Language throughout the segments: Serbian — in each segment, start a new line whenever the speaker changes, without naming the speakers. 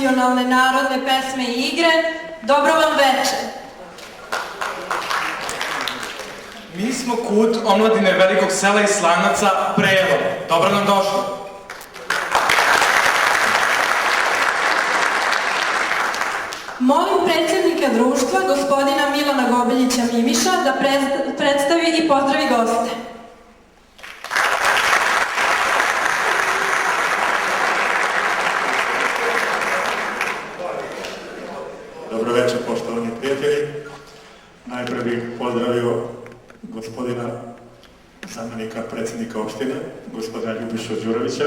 tradicionalne narodne pesme i igre, dobro vam veče.
Mi smo Kut omladine velikog sela i Slanaca Prelo. Dobro nam došli.
Molim predsjednika društva, gospodina Milana Gobeljića Mimiša, da predstavi i pozdravi goste.
Dobro večer, poštovani prijatelji. Najprej bih pozdravio gospodina zamjenika predsjednika opštine, gospodina Ljubišu Đurovića.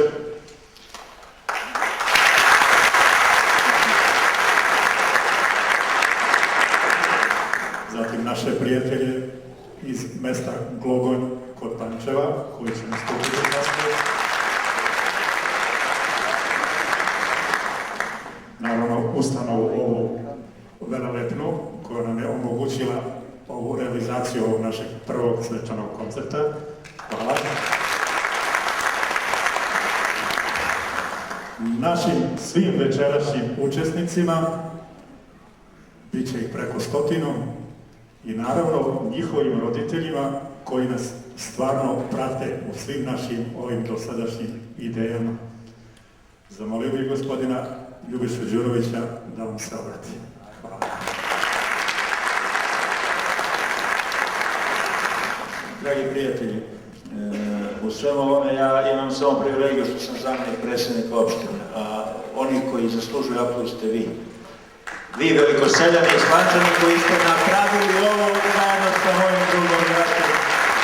Zatim naše prijatelje iz mesta Glogonj kod Pančeva, koji će nastupiti kasnije. Naravno, ustanovu ovu velelepnu, koja nam je omogućila ovu realizaciju ovog našeg prvog svečanog koncerta. Hvala. Našim svim večerašnjim učesnicima, bit će ih preko 100, i naravno njihovim roditeljima koji nas stvarno prate u svim našim ovim dosadašnjim idejama. Zamolio bih gospodina Ljubišu Đurovića da vam se obrati. Hvala.
Dragi prijatelji, u svemu ovome ja imam samo privilegiju što sam zamjenik predsjednika opštine, a oni koji zaslužuju aplauz ste vi. Vi velikoseljani i Slančani koji ste napravili ovo zajedno sa mojim drugom našim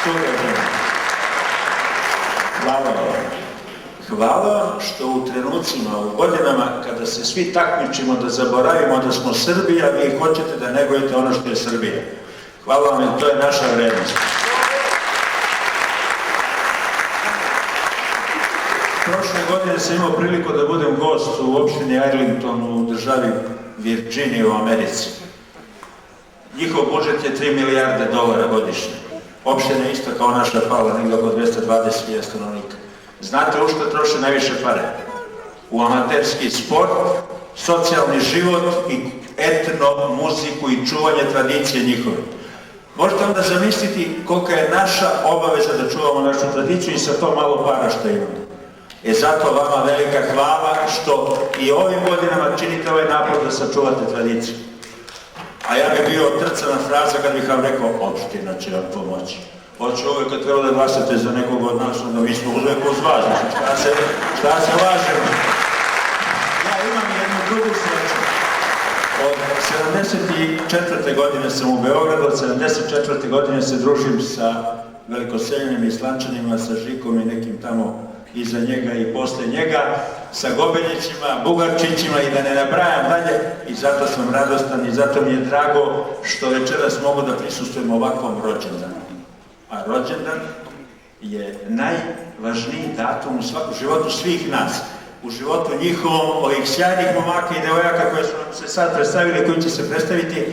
sugrađanima. Hvala vam. Hvala vam što u trenucima, u godinama kada se svi takmičimo da zaboravimo da smo Srbija, vi hoćete da negujete ono što je Srbija. Hvala vam jer to je naša vrednost. Prošle godine sam imao priliku da budem gost u opštini Arlington u državi Virginije u Americi. Njihov budžet je $3 milijarde godišnje. Opština je isto kao naša pala, negdje oko 220.000 stanovnika. Znate u što troše najviše pare? U amaterski sport, socijalni život i etno, muziku i čuvanje tradicije njihove. Možete onda zamisliti kolika je naša obaveza da čuvamo našu tradiciju i sa to malo para što imamo. Zato vama velika hvala što i ovim godinama činite ovaj napor da sačuvate tradiciju. A ja bih bio trcana fraza kad bih vam rekao, opština će vam pomoći. Hoću uvijek kad treba da glasate za nekog od nas, onda mi smo uvijek uz vas, šta se lažemo. Ja imam jednu drugu sreću. Od 74. godine sam u Beogradu, od 74. godine se družim sa velikoseljanima i Slančanima, sa Žikom i nekim tamo iza njega i posle njega, sa Gobeljićima, Bugarčićima i da ne nabrajam dalje, i zato sam radostan i zato mi je drago što večeras mogu da prisustvujem ovakvom rođendanu. A rođendan je najvažniji datum u životu svih nas, u životu njihovom, ovih sjajnih momaka i devojaka koje su nam se sad predstavili, koji će se predstaviti,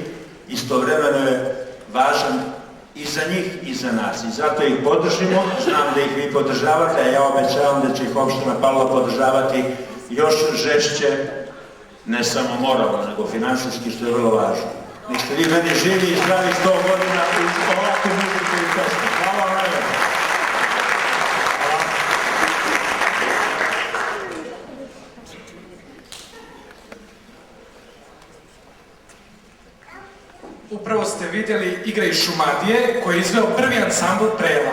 istovremeno je važan i za njih i za nas. I zato ih podržimo, znam da ih vi podržavate, a ja obećavam da će ih opština Palila podržavati još žešće, ne samo moralno, nego finansijski, što je vrlo važno. Nek ste vi meni živi i zdravi 100 godina u ovakvu muziku i pesmu. Hvala vam najbolje.
Upravo ste vidjeli igre iz Šumadije koje je izveo prvi ansambl Prela.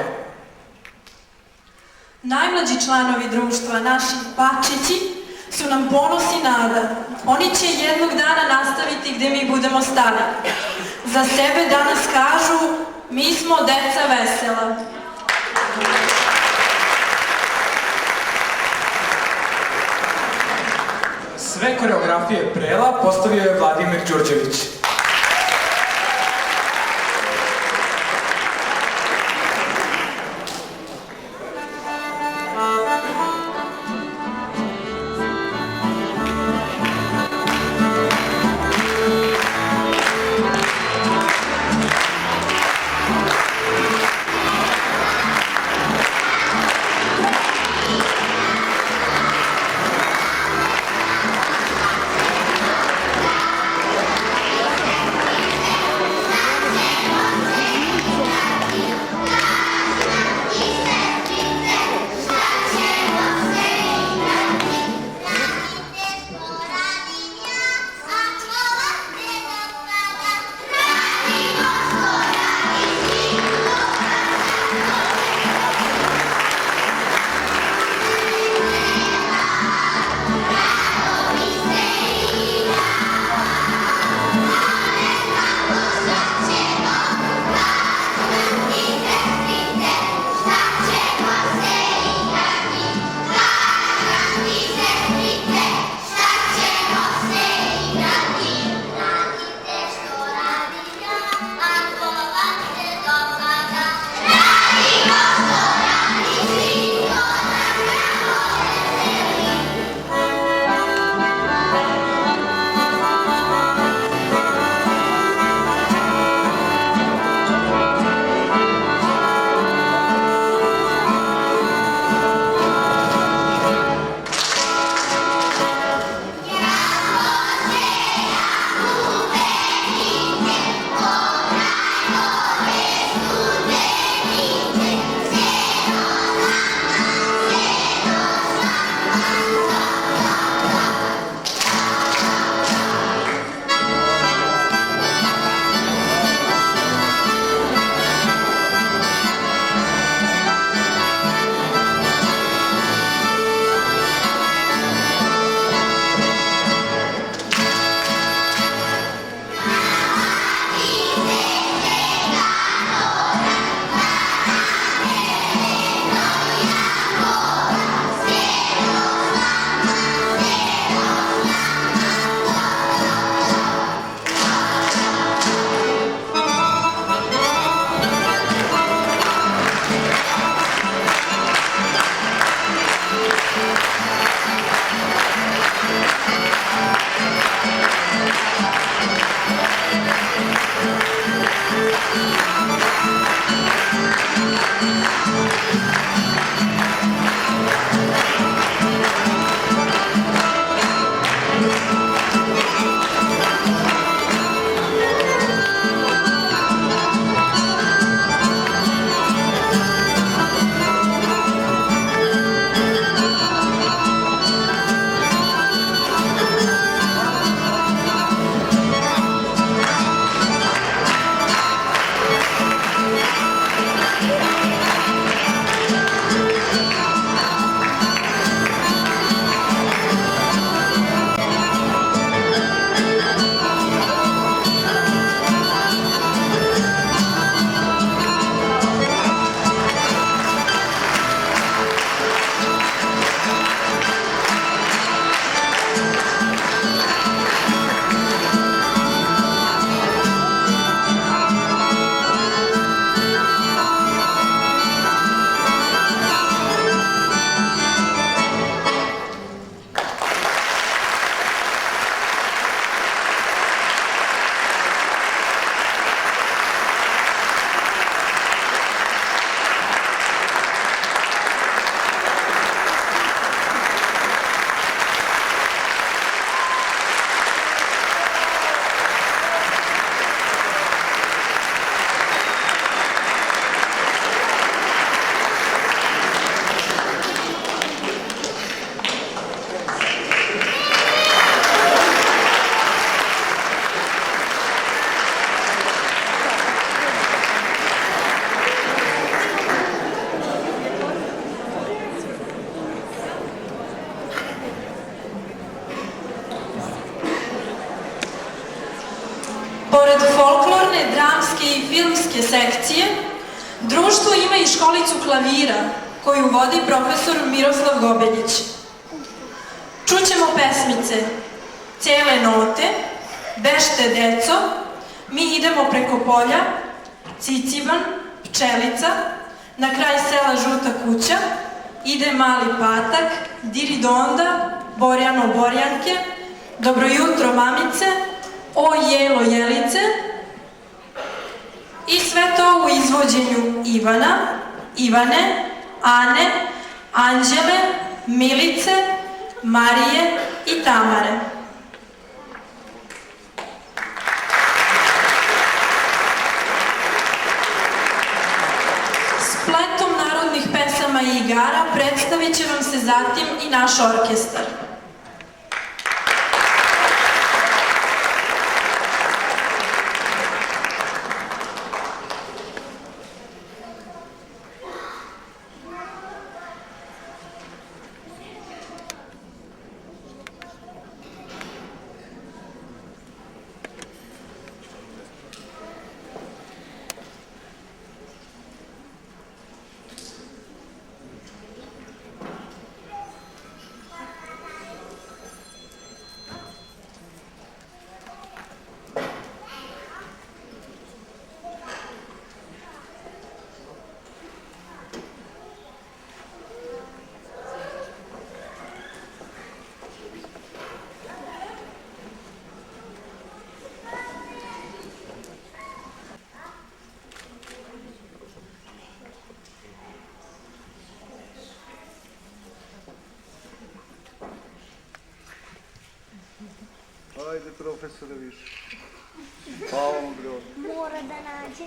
Najmlađi članovi društva, naši pačići, su nam ponos i nada. Oni će jednog dana nastaviti gde mi budemo stali. Za sebe danas kažu, mi smo deca vesela.
Sve koreografije Prela postavio je Vladimir Đurđević.
Pored folklorne, dramske i filmske sekcije, društvo ima i školicu klavira koju vodi profesor Miroslav Gobeljić. Čućemo pesmice Cele note, Bešte deco, Mi idemo preko polja, Ciciban, Pčelica, Na kraj sela Žuta kuća, Ide mali patak, Diridonda, Borjano Borjanke, Dobro jutro mamice, O jelo jelice i sve to u izvođenju Ivana, Ivane, Ane, Anđele, Milice, Marije i Tamare. Spletom narodnih pesama i igara predstavit će vam se zatim i naš orkestar.
Ajde, profesore, više. Hvala vam, Grod.
Mora da nađe.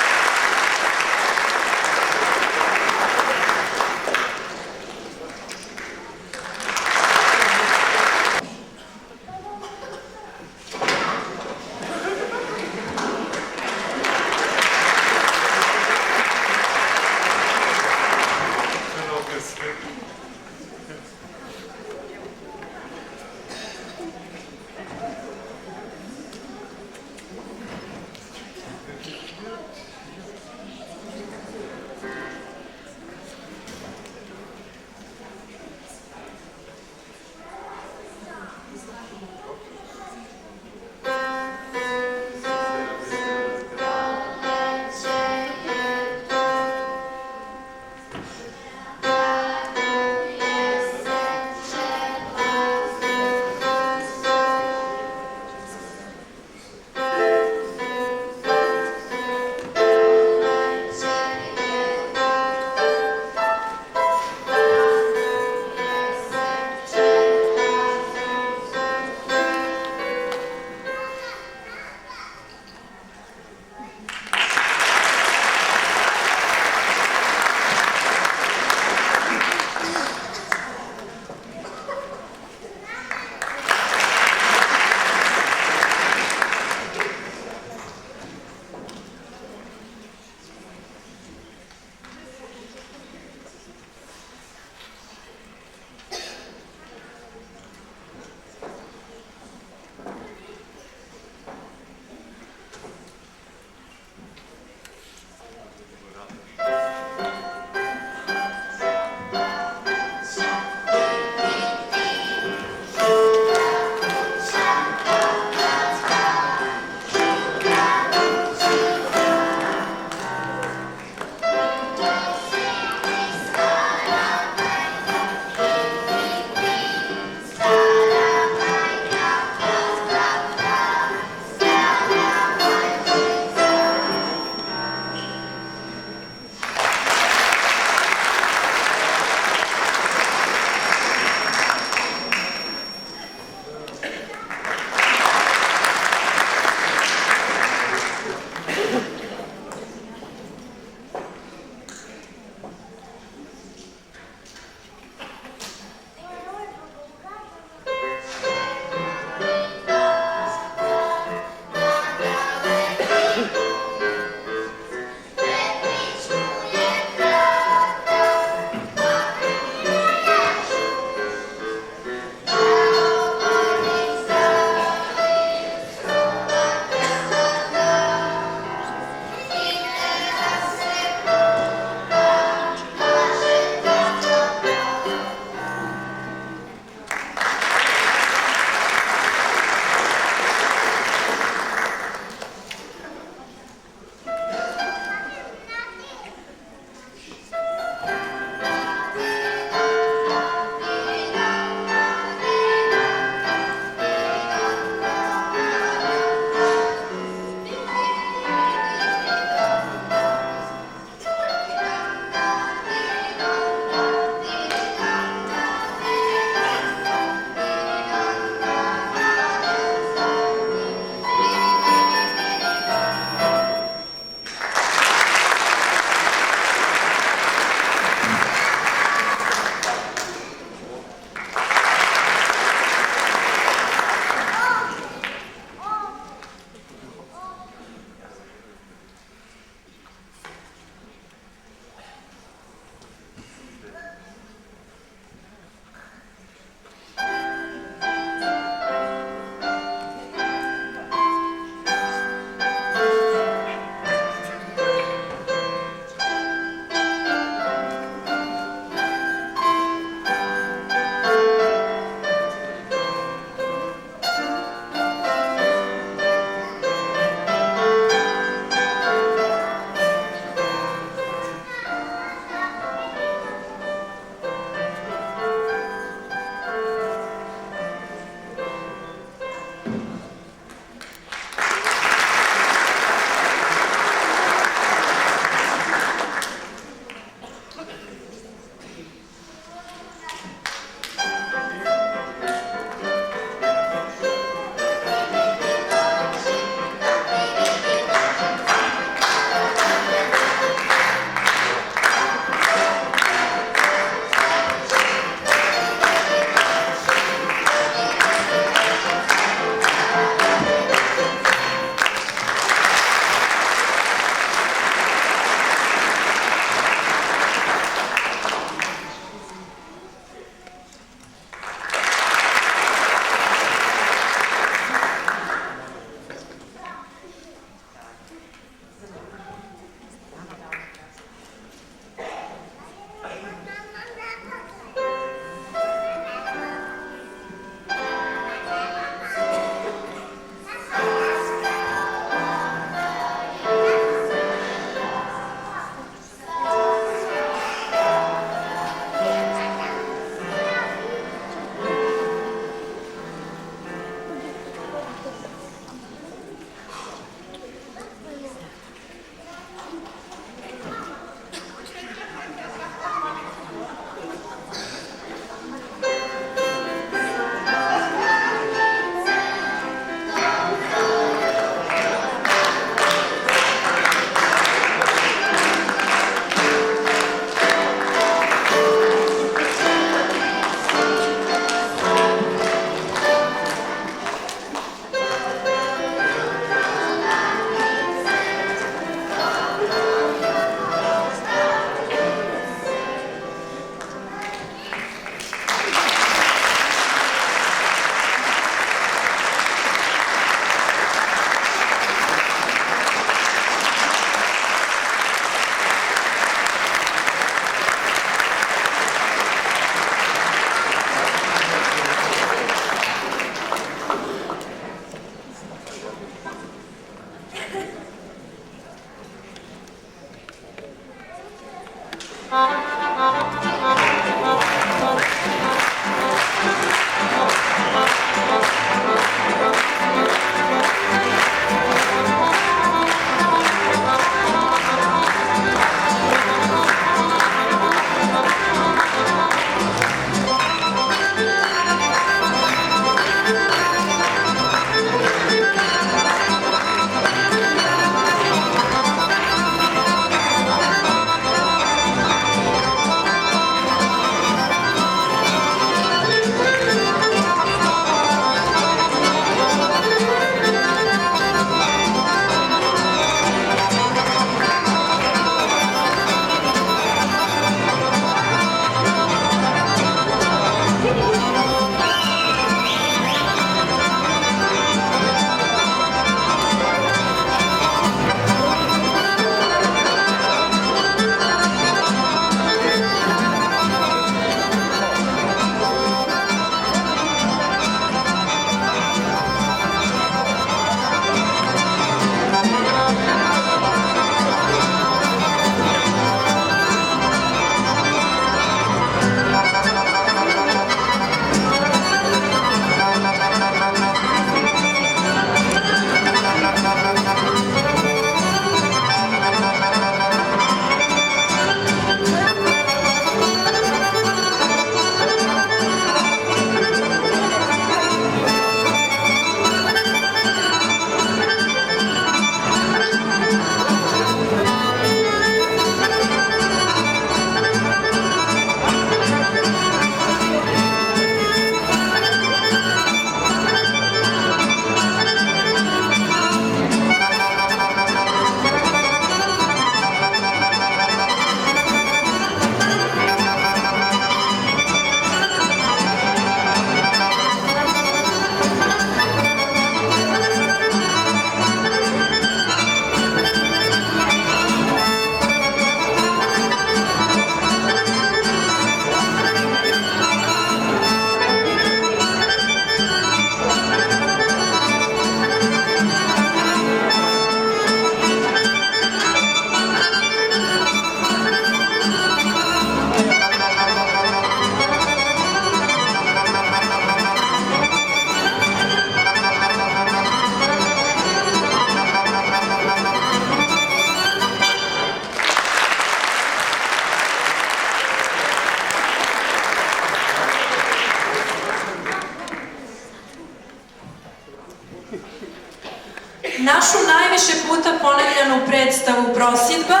Našu najviše puta ponavljanu predstavu Prosjedba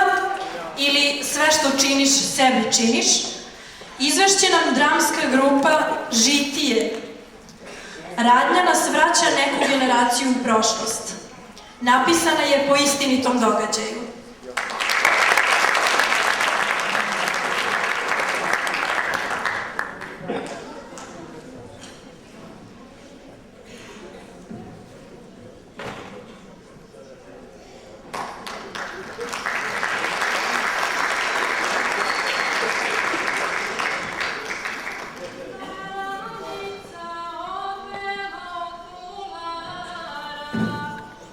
ili Sve što činiš, sebi činiš, izvešće nam dramska grupa Žitije. Radnja nas vraća neku generaciju u prošlost. Napisana je po istinitom događaju.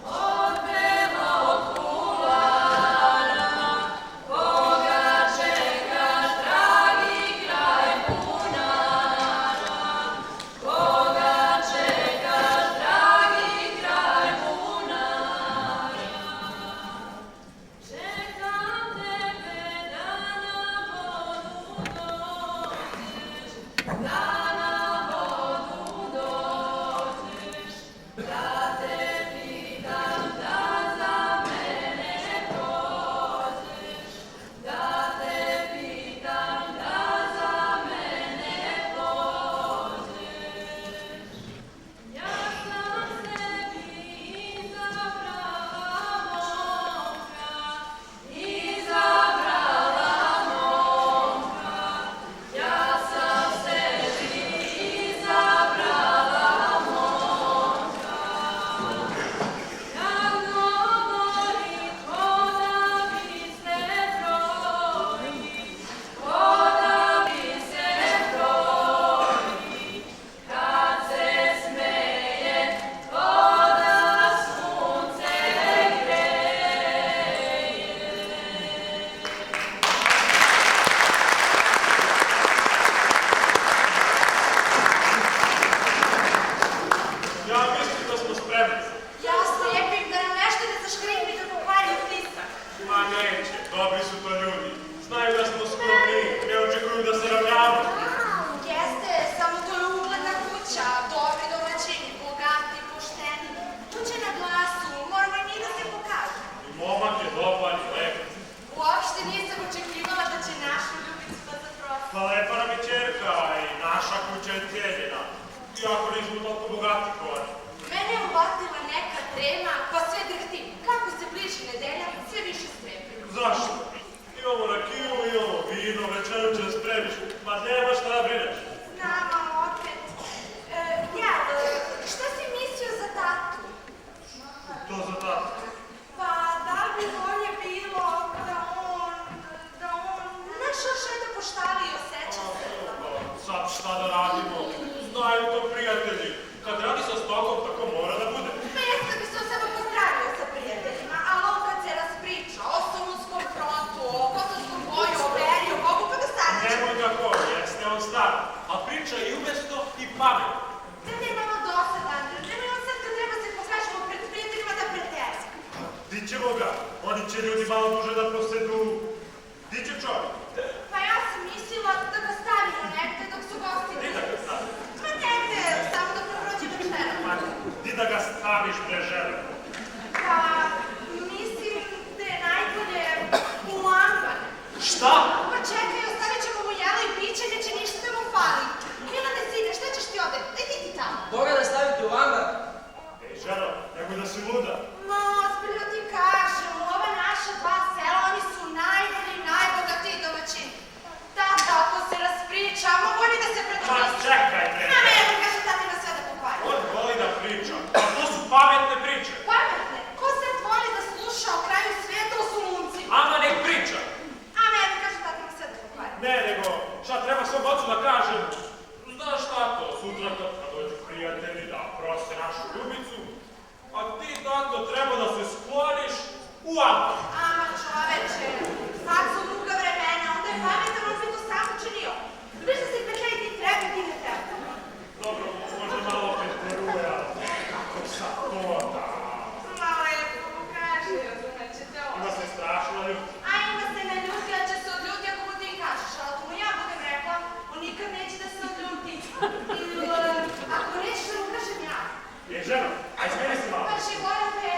Od bela od kula
spremni su.
Jasno, jebim da nam nešto ne zaškripi da pokvari utisak.
Ma neće, dobri su to ljudi. Znaju da smo skromni, ne očekuju da se ravnjamo.
Jeste, samo to je ugledna kuća, dobri domaćini, bogati, pošteni. Kuće na glasu, moramo i mi da se pokažemo.
I momak je dobar i lep.
Uopšte nisam očekivala da će našu ljubicu da zaprosi.
Pa lepa nam je čerka i naša kuća je cijeljena. Iako nismo toliko bogati kovani.
Mene je uvatila neka trema, pa sve drhti. Kako se bliži nedelja, sve više strepi.
Zašto? Imamo rakiju, imamo vino, večeru će da spremiš. Ma nema šta da brineš.
Znam, ali opet. Šta si mislio za tatu?
To za tatu.
Pa, da bi bolje bilo da on... Znaš još da poštali i osjeća se?
Sad šta da radimo? Znaju to prijatelji. Kad radi sa stokom, tako mora da bude.
Pa jeste bi se on samo pozdravio sa prijateljima, ali on kad se raspriča o Solunskom frontu, o Kosovskom boju, o Beri, o Bogu, pa dosadit će.
Nemoj tako, jeste on star. A priča i umjesto i pamet.
Da ne imamo dosadan, nemoj on sad kad treba se pokažemo pred prijateljima da pretera.
Di ćemo ga? Oni će ljudi malo duže da prosedu. Di će čovjek?
Pa ja sam mislila da ga stavimo negde dok su gosti.
Di da ga staviš?
Pa negde, samo da proprođe večera.
Ma, di da ga staviš, bre žele?
Pa, mislim da je najbolje u ambar.
Šta?
Pa čekaj, ostavit ćemo mu jelo i piće, neće ništa da mu fali. Milane, sine, šta ćeš ti ovde? Daj ti tamo.
Boga da stavite u ambar.
Ej, ženo, nemoj da si luda.
Ma, ozbiljno ti kažem, u ova naša dva sela, oni su najbolji i najbogatiji domaćini. Tata, ako se raspriča, mogu li da se
Ma,
pretvrsti?
čekaj, bre.
Na mene, kaže tati na sve da pokvari.
On voli da priča. A to su pametne priče.
Pametne, ko sad voli da sluša o kraju sveta o Sumunci?
Ama nek priča.
A mene, kaže tati na sve da pokvari.
Ne, nego, šta treba svom ocu da kažem? Znaš šta to, sutra kad dođu prijatelji da prose našu ljubicu, a ti tako treba da se skloniš u ambar.
Ama čoveče, sad su druga vremena, onda je pametan, on bi to sam učinio. Viš da se petlja i ti treba i ti ne treba.
Dobro, možda malo opet preruja, nekako sa to da...
Ma lepo mu kaže, razumećete ovo.
Ima se strašno ljubi.
A ima se ne ljuti, a će se odljuti ako mu ti kažeš, ali ako mu ja budem rekla, on nikad neće da se odljuti. Ili, ako nećeš da mu kažem ja.
Je ženo, aj smeni se malo.
Pa še goram te...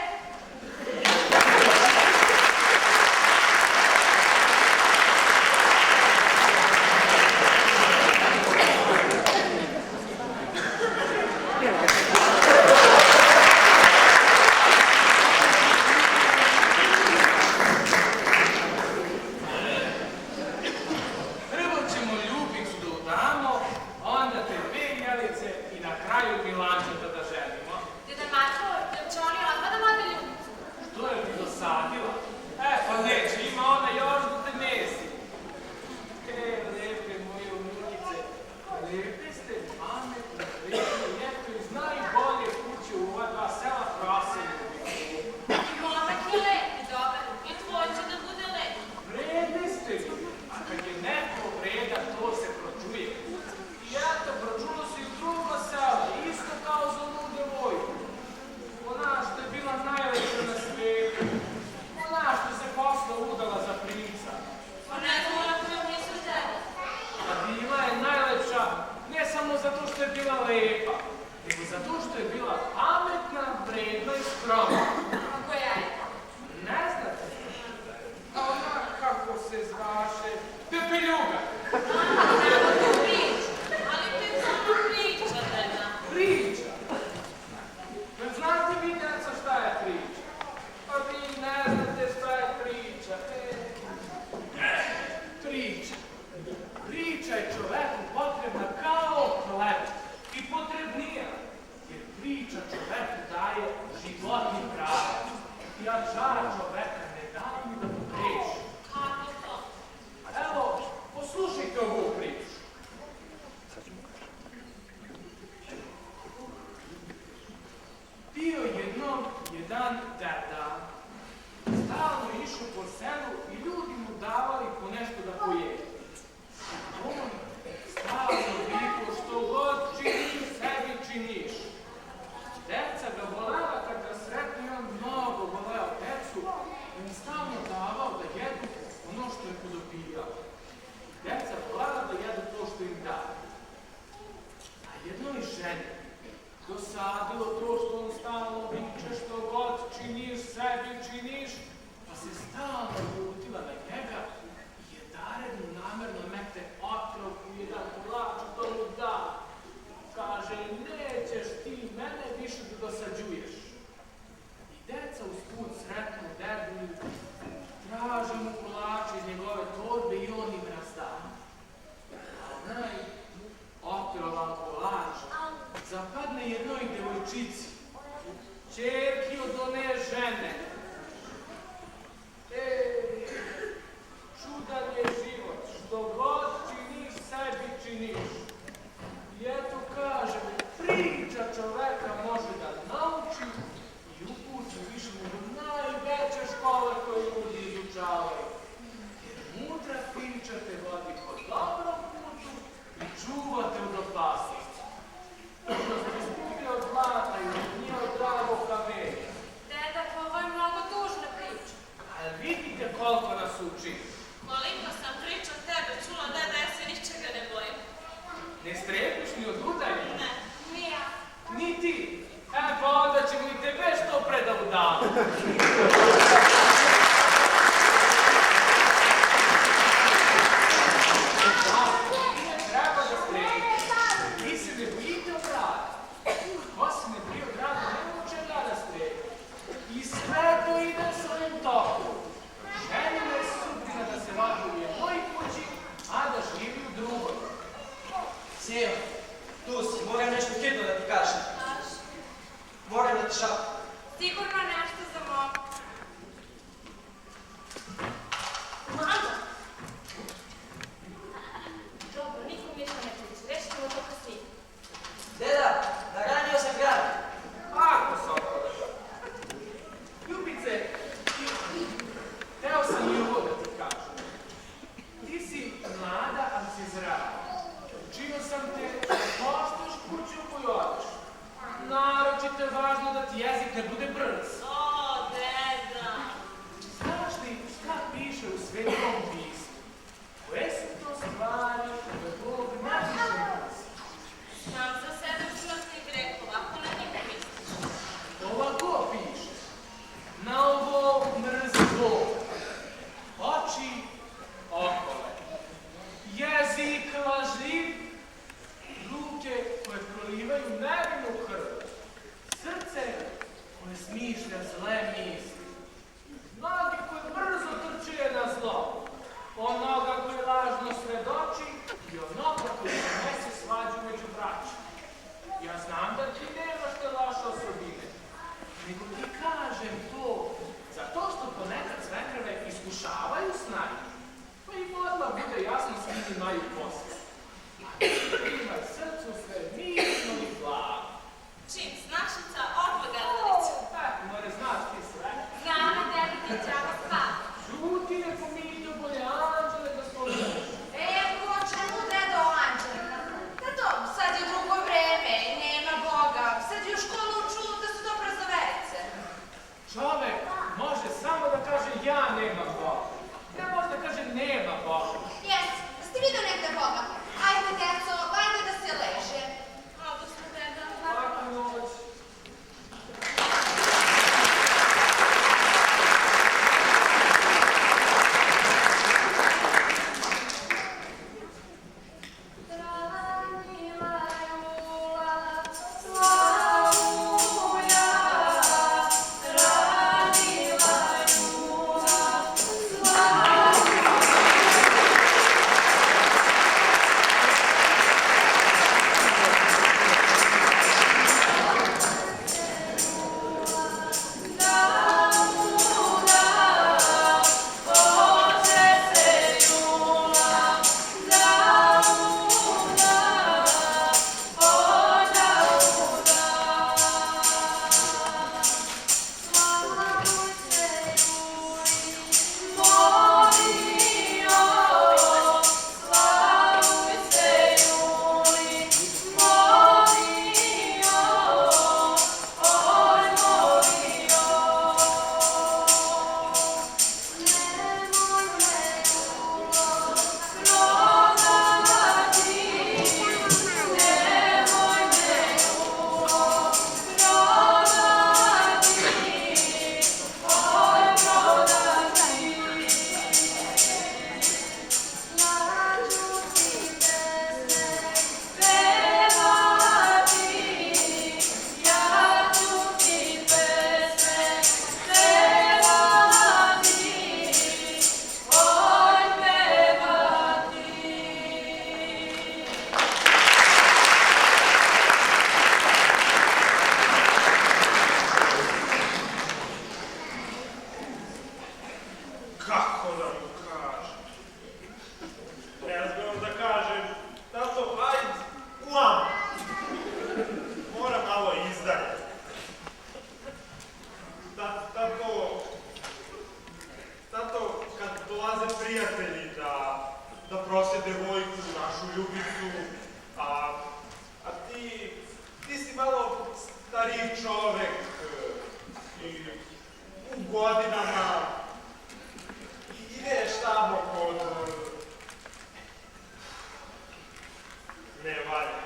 Prvo ćemo ljubicu da udamo, onda te penjalice i na kraju bilančeta da ženimo.
Deda Marko, jel će oni odmah da vode ljubicu?
Što je ti dosadila? Pa neće, ima ona još da te mesi. Lepe moje unukice, lepe ste, pametne, lepe, lijepe i znaju bolje kuće u ova dva sela prase ljubicu.
I momak je lep i dobar, i tvoj će da bude lep.
Vredni ste vi, a kad je neko vredan, to se pročuje. I eto, pročulo se i u drugo selo, isto kao za onu devojku. Ona što je bila najlepša na svijetu, ona što se posle udala za princa.
Ona je moja koju nisu želi.
A bila je najlepša ne samo zato što je bila lepa, nego zato što je bila pametna, vredna i skromna.
Kako ja je?
Ne znate? A ona kako se zvaše? Pepeljuga.
Samo tu priča, ali ti samo priča, deda.
Priča. Ne znate vi, djeco, šta je priča? Pa vi ne znate šta je priča. Priča. Priča je čoveku potrebna kao hleb. I potrebnija. Jer priča čoveku daje životni pravac. I a žar čoveka ne daje mi da mu greši.
Kako to?
Evo, poslušajte ovu priču. Bio jednom jedan deda. Stalno išao po selu i ljudi mu davali po nešto da pojede. On stalno vikao što god činiš, sebi činiš. Deca ga volela žene. Čudan je život, što god činiš, sebi činiš. I eto kažem, priča čoveka može da nauči i uputi više nego najveće škole koje ljudi izučavaju. Jer mudra priča te vodi po dobrom putu i čuva te od opasnosti. Ono se izgubi od zlata i nije od dragog kamenja.
Deda, ovo je mnogo tužna priča.
Ali vidite koliko nas uči.
Koliko sam priča od tebe čula, deda, ja se ničega ne bojim.
Ne strepiš ni od udanja?
Ne, ni ja.
Ni ti. Pa onda ćemo i tebe što pre da udamo. Treba da strepiš. Vi se ne bojite od rada. Ko se ne boji od rada, nema od čega da strepi. I sve to ide svojim tokom. Ženima je sudbina da se vadi u jednoj kući, a da živi u drugoj.
Sio, tu si, moram nešto hitno da ti kažem. Moram da ti šapim.
Sigurno nešto za mom. Mama! Dobro, nikom ništa ne priča. Reći ćemo to kasnije.
Deda, naranio sam grad.
Ako, Sokole. Ljubice, teo sam i ovo da ti kažem. Ti si mlada, ali si zrava. Učio sam te da poštoš kuću u koju odeš. Naročito je važno da ti jezik ne bude brz.
O, deda!
Znaš li šta piše u Svetom pismu? Koje su to stvari koje Bog najviše mrzi?
Znam za 7 smrtnih grehova, ako na njih misliš.
Ovako piše. Na ovo mrzi Bog. Oči okole. Jezik lažljiv. Ruke koje prolivaju nevinu krv. Srce koje smišlja zle misli. Noge koje brzo trče na zlo. Onoga koje lažno svedoči i onoga koje donese svađu među braćom. Ja znam da ti nemaš te loše osobine, nego ti kažem to zato što ponekad svekrve iskušavaju snage, pa im odmah bude jasno svi imaju posle. A ti imaj srcu sve mirno i blago.
Čim, snašica odlagalića.
More, znaš ti sve.
Znamo, deda, ti treba spati.
Žuti neko mito bolje anđele da spomenuš.
Ko čemu deda o anđelima? Da to, sad je drugo vreme, nema Boga, sad je u školu uču da su to praznoverice.
Čovek može samo da kaže ja nemam Boga. Ne može da kaže nema Boga.
Jes, ste vidio negde Boga? Ajde, deco, ajde da se leže.
Odo smo, deda.
Laku noć.
Radila jula,
godinama ideš tamo kod... Ne valja.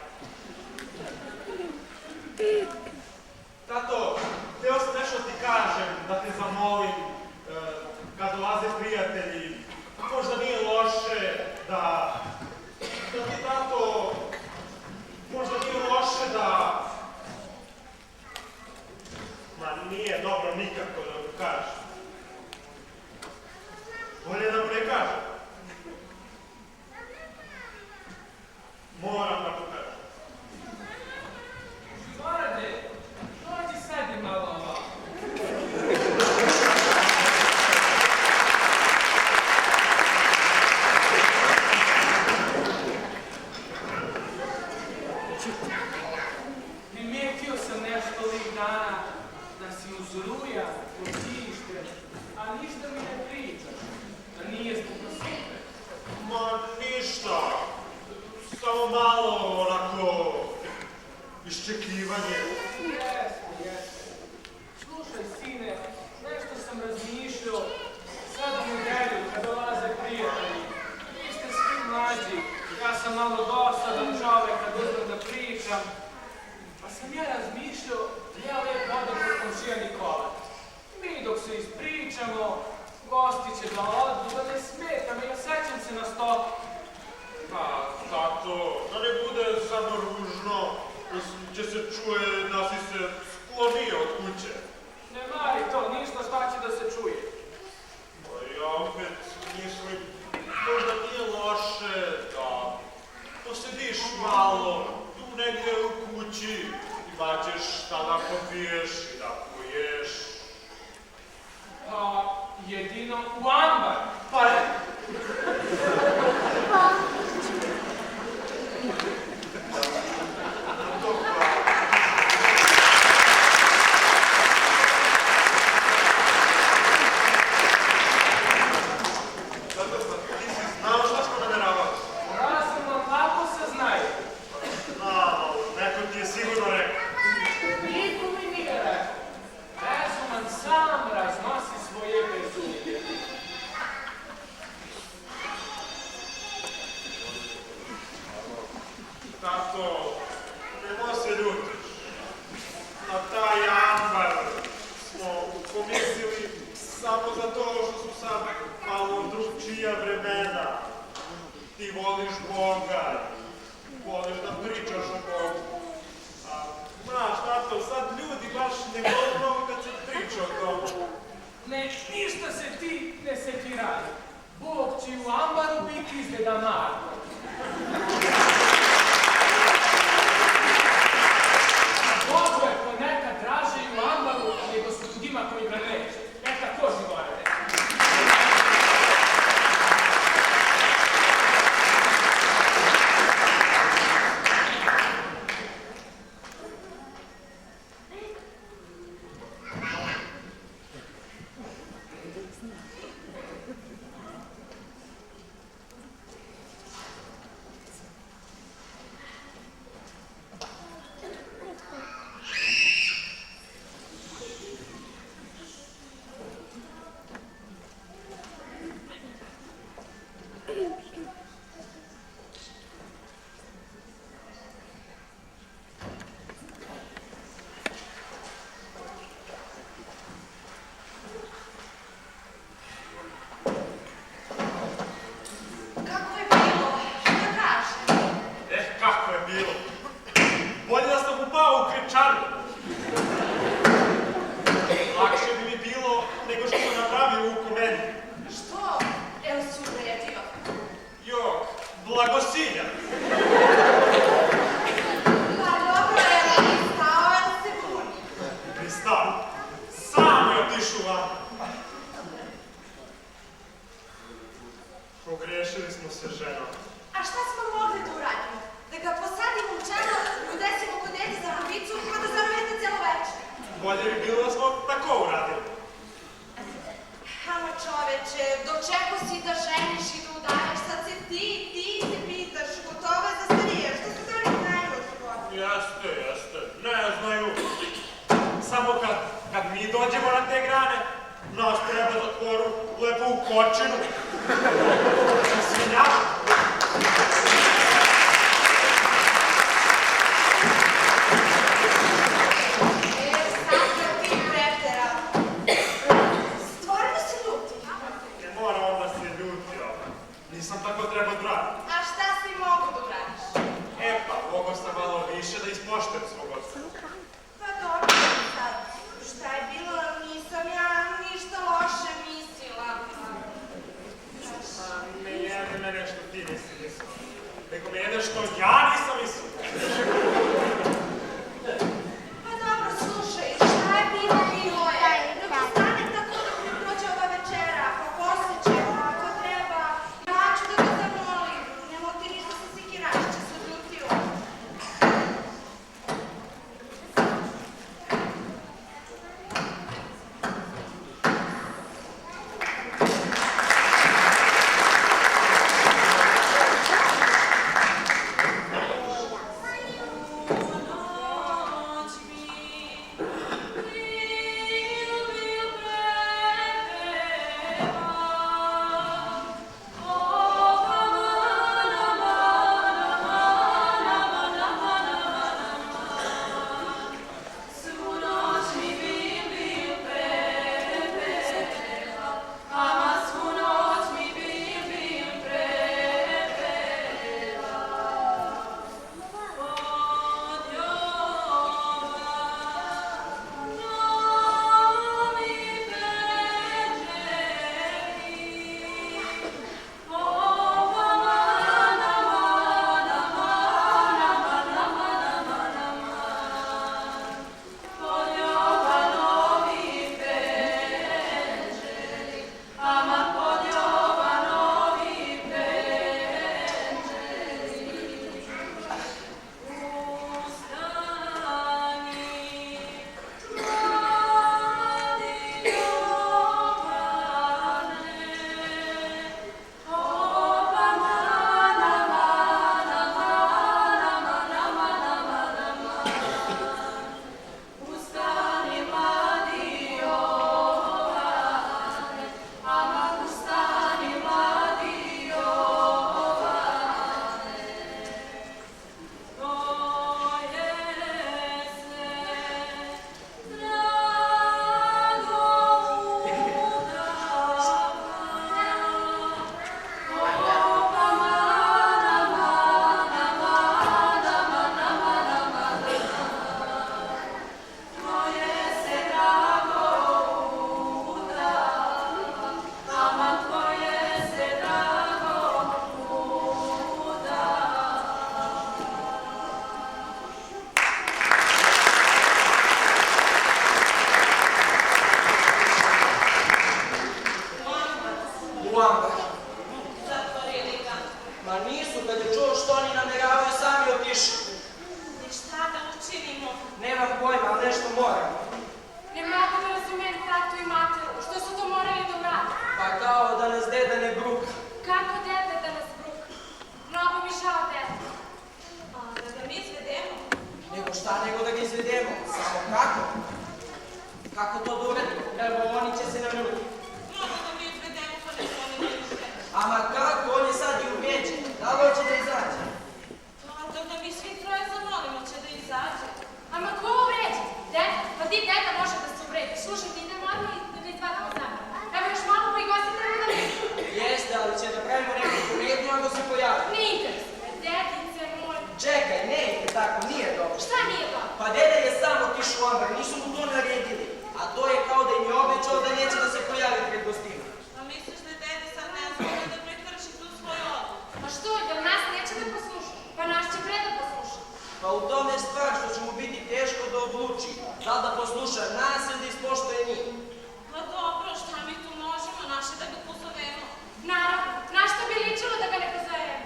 Tato, hteo sam nešto ti kažem, da te zamolim, kad dolaze prijatelji, možda nije loše da ti, tato, možda nije loše da... Ma nije dobro nikako da mu kažem. Bolje da mu ne kažem. Moram da mu kažem.
Zorane, dođi sedi malo ovako. Primijetio sam nešto ovih dana da si uzruja, potište, a ništa mi ne pričaš, da nije zbog prosvete.
Ma ništa. Samo malo onako iščekivanje.
Jeste. Slušaj, sine, nešto sam razmišljao, sad u nedelju kad dolaze prijatelji. Vi ste svi mlađi, ja sam malo dosadan čovek kad uzmem da pričam. Pa sam ja razmišljao, ja lijep odem kod komšija Nikola. Mi dok se ispričamo, gosti će da odu, da ne smeta me, ja sećam se na stopu.
Pa, tato, da ne bude samo ružno, će se čuje da si se sklonio od kuće.
Ne mari to, ništa šta će da se čuje.
Pa ja opet mislim, možda nije loše da posediš malo, tu negdje u kući, ima ćeš šta da popiješ i da poješ.
Pa, jedino u ambar.
Pa je. Znao šta smo namjeravali?
Razumno, lako se znaju.
Znao, neko ti je sigurno rekao.
Niko mi nije rekao. Razuman sam raznosi svoje bezumlje.
Tato, nemoj se ljutiš. Na taj ambar smo pomislili samo zato što su sad malo drugčija vremena. Ti voliš Boga, voliš da pričaš o Bogu. A, znaš, tato, sad ljudi baš ne vole mnogo kad se priča o tomu.
Ne, ništa se ti ne sekiraj. Bog će u ambaru biti iz Deda Marko. Bogu je ponekad draže i u ambaru nego s ljudima koji ga neće. Tako Živojane.
blagosilja.
Pa dobro, evo, pristao je da se buni.
Pristao? Sam je otišao vam. Pogrešili smo se, ženo.
A šta smo mogli da uradimo? Da ga posadimo u čelo, udesimo kod dete za rubicu, pa da zarovete celo večer.
Bolje bi bilo da smo tako uradili.
Ama čoveče, dočeko si da ženiš i da udaraš, sad se ti se pitaš, gotovo je da stariješ, što se to ne znaju od života.
Jeste, ne znaju. Samo kad mi dođemo na te grane, Nas treba zatvoru, lepo u kočinu. Svinjaš?
Sad kad ti preterao. Stvarno si ljuti.
Ne mora on da se ljutio. Nisam tako trebao da radim.
A šta si mogu da uradiš?
E pa, mogo sam malo više da ispoštujem svog oca.
Pa dobro sad. Šta je bilo, nisam ja ništa loše mislila.
Ne jede me nešto ti nisi mislila. Nego me jede što ja nisam mislila.
Pa dobro, slušaj, šta je bilo, bilo je. Nek ostane tako dok ne prođe ova večera, pa posle ćemo, ako treba. Ja ću da ga zamolim. Nemo ti ništa sa sikiraš, će se odljutio. Zatvorili ga.
Ma nisu, kad je čuo što oni nameravaju, sami otišli.
I šta da učinimo?
Nemam pojma, ali nešto moram.
Ne mogu da razumem tatu i materu. Što su to morali da urade?
Pa kao da nas deda ne bruka.
Kako dete da nas bruka? Mnogo mi žao dete.
Da ga mi izvedemo?
Nego šta nego da ga izvedemo? Samo kako? Kako to da uradimo? Evo, oni će se namljutiti.
Mnogo da mi izvedemo, pa ne su oni ništa.
Ama kako? On je sad i ubijeđen. Da li hoće da izađe?
Dok da mi svi troje zamolimo, će da izađe.
Ama ko uvređe? Deta? Pa ti deta može da se uvredi. Slušaj, ti idemo odmah i da ga izvadimo zapravo. Evo još malo pa i gosti treba da ne.
Jeste, ali će da pravimo neku komediju ako se pojavi.
Ne interesuje. Detice moj.
Čekaj, ne ide tako, nije dobro.
Šta nije to?
Pa deda je sam otišao u ambar, nisu mu to naredili. A to je kao da im je obećao da neće da se pojavi pred gostima.
A misliš da je dede sad ne zbog da prekrši tu svoju odluku?
Pa što, jer nas neće da posluša? Pa nas će pre da posluša.
Pa u tome je stvar što će mu biti teško da odluči. Da li da posluša nas ili da ispoštuje njih.
Pa dobro, šta mi tu možemo, naše da ga pozovemo?
Naravno, na što bi ličilo da ga ne pozovemo?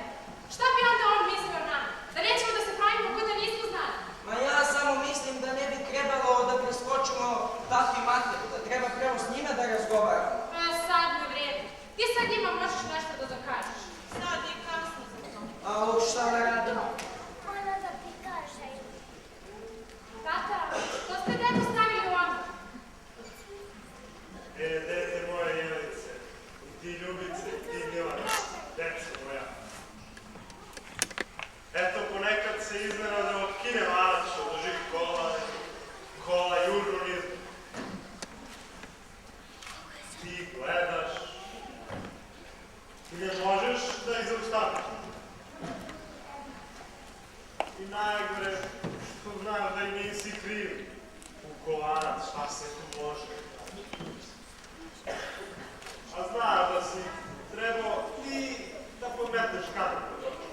Šta bi onda on mislio o nama? Da nećemo da se pravimo ko da nismo znali?
Ma ja samo mislim da ne bi trebalo da preskočimo tatu i materu, da treba prvo s njima da razgovaramo.
Pa sad ne vredi. Ti sad njima možeš nešto da dokažeš.
Sad je kasno za to.
A ovo šta da radimo?
Ona da ti kaže. Tata, to ste dedu stavili u ono?
Dede, ti gledaš i ne možeš da ih zaustaviš. I najgore što znaš da i nisi kriv. Ukovanac, šta se tu može? A znaš da si trebao ti da pometneš kamen kod oča.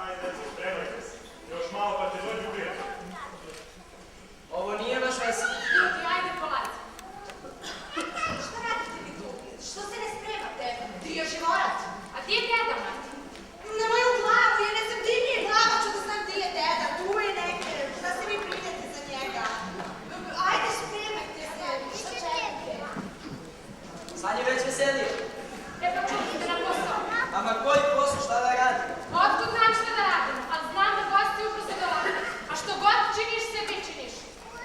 Ajde, spremajte se. Još malo pa će dođu prijatelj.
Ovo nije baš vesel.
Ljudi, ajde polaz.
Šta radite vi tu? Što se ne spremate? Ti još je morat.
A gdje je deda, mati?
Na moju glavu, ja ne znam, di mi je glava, ću da znam di je deda, tu je negde, šta se vi brinete za njega? Ajde, spremajte se, šta čekate?
Sad je već veselije.
Treba čuti na posao.
Ama koji posao, šta da radim?
Otkud znam šta da radim, ali znam da gosti ubrzo dolaze. A što god činiš, sebi činiš.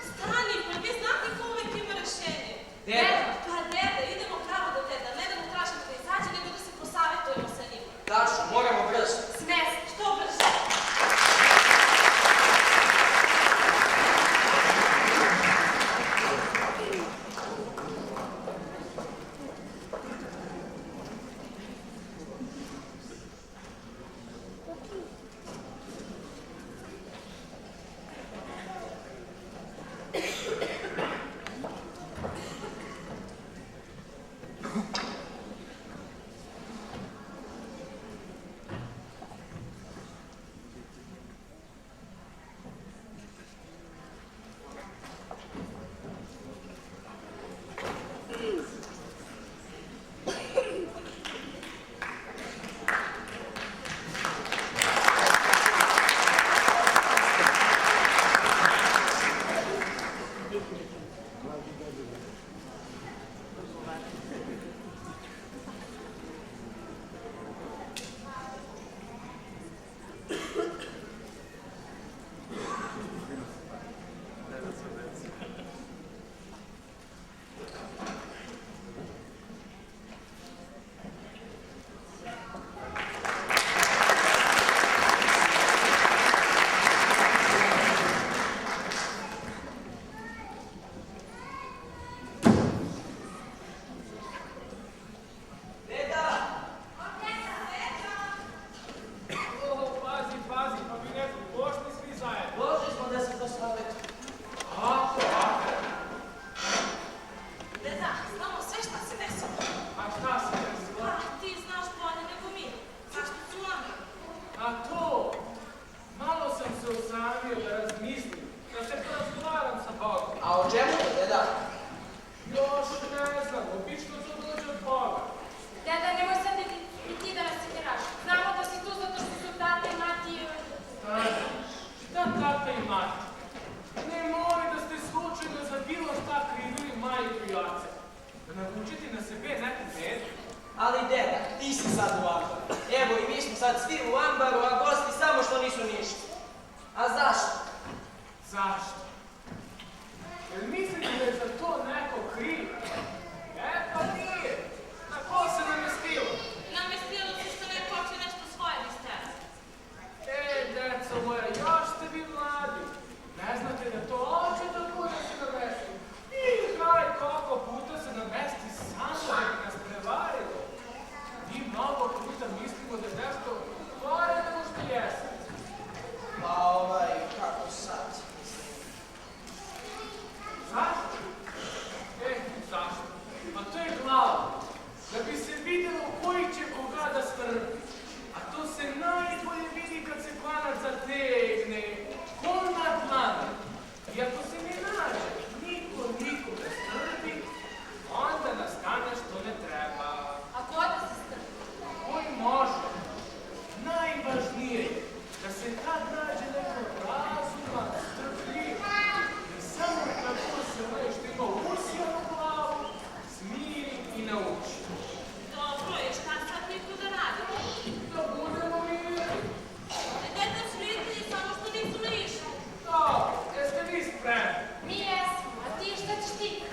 Stani, pa vi znate ko uvek ima rešenje.
Deda.
Pa deda, idemo pravo do deda, ne da mu tražimo da izađe, nego da se posavetujemo sa njim.
Dašo, moramo brzo.
Smes, što brže?
Ali deda, ti si sad u ambaru. Evo i mi smo sad svi u ambaru, a gosti samo što nisu ništa. A zašto?
Zašto? Jel mislite da je za to neko kriv? Pa nije. Na ko se namestilo?
Namestilo se što neko hoće nešto svoje da istrati.
Deco moja, još ste vi mladi. Ne znate da to hoće da bude se namesti. I kraj koliko puta se namesti samo da bi nas prevarilo. Mi mnogo puta mislimo da je nešto gore nego što jeste.
Pa kako sad?
Zašto? Zašto? Pa to je glava. Da bi se vidjelo koji će koga da strpi. A to se najbolje vidi kad se klanac zategne. Ko na dlanu. I ako se ne nađe, niko da strpi, onda nastane što ne treba.
A ko da se strpi?
Koji može. Najvažnije je da se tad nađe neko razuman, strpljiv. I samo tako se nešto ima usijanu glavu, smiri i nauči.
Dobro je, šta sad mi tu da radimo?
Da budemo mirni.
Deda su vidjeli samo što nisu išli.
Da, jeste vi spremni?
Mi jesmo, a ti šta ćeš ti?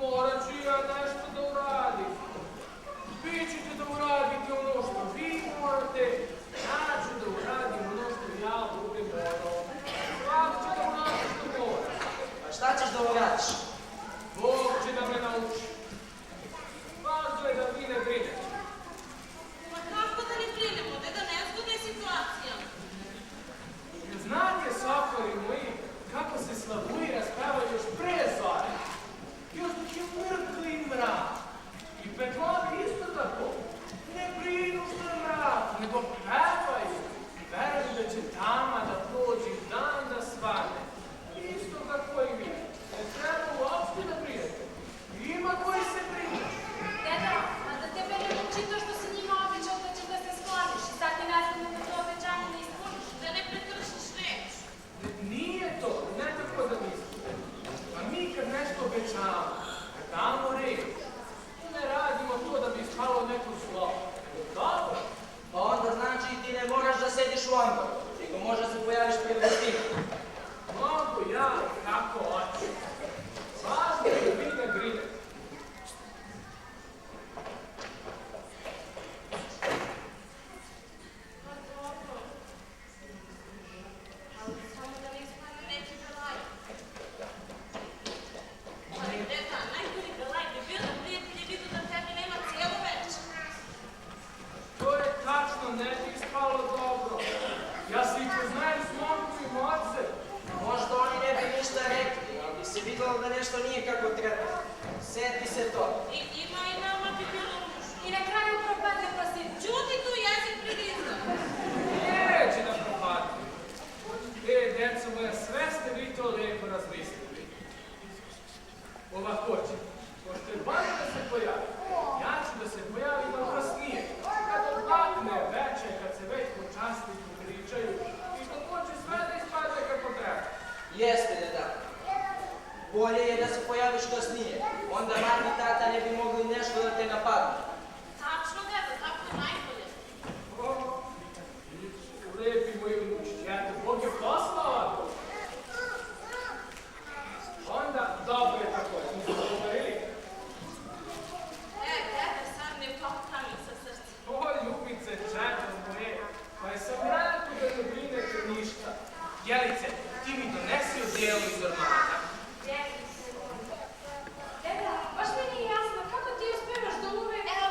Morat ću ja nešto da uradim. Vi ćete da uradite ono što vi morate, ja ću da uradim ono što ja budem morao. Svak će da uradi što mora.
Pa šta ćeš da uradiš?
Bog će da me nauči. Važno je da vi ne brinete.
Ma kako da ne brinemo, deda, nezgodna je situacija.
Znate, sokoli moji, kako se slavuji raspevaju još pre zore. Još dok je mrkli mrak. I petlovi isto tako. Ne brinu što je mrak, nego pevaju. Veruju da će tama da prođe dan da svane. Isto kako i vi. Ne treba uopšte da brinete. Ima koji se brinu.
Deda, a da tebe ne muči to što si njima obećao da ćeš da se skloniš i sad ti nastavno da to obećanje ne ispuniš.
Da ne prekršiš reč.
Nije to, ne tako da mislite. Pa mi kad nešto obećamo, kad damo reč, ne radimo to da bi ispalo neko zlo. Dobro.
Pa onda znači ti ne moraš da sediš u ambaru, nego možda se pojaviš pred gostima.
Mogu ja kako hoću. Važno je da vi ne brinete.
Pa dobro. Ali samo da ne ispadne neki belaj. Ali deda, najgori belaj bi bio da prijatelji vidu da tebe nema cijelo večer.
To je tačno, ne bi ispalo dobro. Ja se i poznajem s momku i moce.
Možda oni ne bi ništa rekli, ali bi se vidjelo da nešto nije kako treba. Seti se to.
I njima i nama bi bilo ružno.
I na kraju propadne pa si
Čuti tu jezik pridizno.
Neće da propadne. Deco moja, sve ste vi to lijepo razmislili. Ovako će. Pošto je bolje da se pojavi, ja ću da se pojavim malo kasnije. Kad odmakne veče, kad se već počasti pričaju i dok hoće sve da ispadne kako treba.
Jeste, deda. Bolje je da se pojaviš kasnije. Onda mati i tata ne bi mogli nešto da te napadnu.
Tačno, deda, tako je najbolje.
O, lepi moji unučići, eto, Bog je poslao to. Onda, dobro je tako, smo se dogovorili.
Deda, sad ne popkami sa srcem.
O, ljubice, četo moje, pa je sam rekao da ne brinete ništa. Jelice, ti mi donesi odijelo iz ormana.
Deda, baš mi nije jasno kako ti uspevaš da uvek...
Evo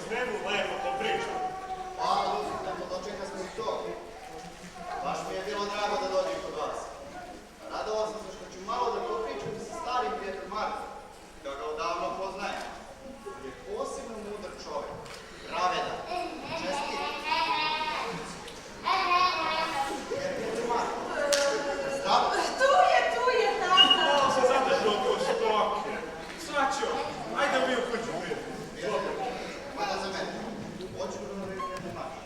svemu lepo popričam.
Hvala, dočeka smo i to. Baš mi je bilo drago da dođem kod vas. Radovao sam se što ću malo da popričam sa starim prijateljem Markom, da ga odavno poznajem. Je posebno mudar čovek, pravedan, čestit. Prijatelj Marko, zdravo.
Tu je, tata.
Malo se zadržao oko stoke. Svaćo, ajde mi u kuću prijatelj.
Mada za mene. Hoću da nam prijatelj Marko.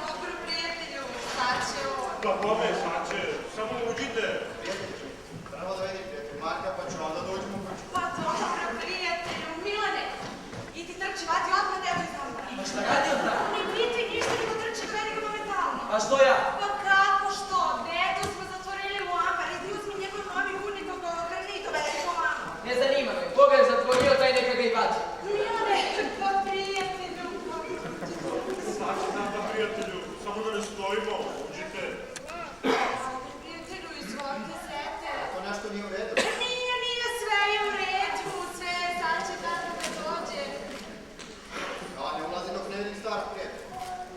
Dobro, prijatelju, sad će on.
Pa kome svaće, samo uđite.
Prijatelju, treba da vidim prijatelj Marka, pa ću onda da uđem u kuću.
Pa dobro, prijatelju, Milane. Idi trči, vadi odmah dedu iz doma.
Pa šta radim?
Ne pitaj ništa, nego trči, kreni ga momentalno.
A što ja?
Pa kako što? Dedu smo zatvorili u ambar, idi uzmi njegov novi urnik dok krni dovedi po mamu.
Ne zanima me. Koga je zatvorio, taj neka ga i vadi.
Milane, pa prijatelju.
Svaće tata prijatelju, samo da ne stojimo, uđite.
Prijatelju, izvolite sete.
To nešto nije u redu.
Nije, sve je u redu, sve, sad će tata da dođe.
Ja ne ulazim dok ne vidim starog prijatelja.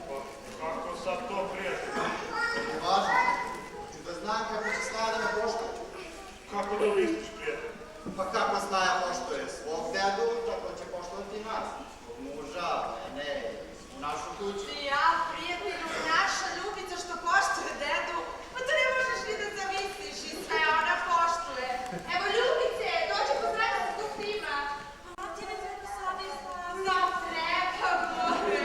Pa kako sad to prijatelj?
To je važno. Ću da znam kako će Snaja da me poštuje.
Kako da misliš prijatelj?
Pa kako Snaja poštuje svog dedu, tako će poštovati i nas. Svog muža, mene, u našu kuću.
Ja, prijatelju, naša Ljubica što poštuje dedu, pa to ne možeš ni da zamisliš i sve ona poštuje. Evo, Ljubice, dođi pozdraviti se gostima. A ti ne treba sad izlazim. Ne treba, gore.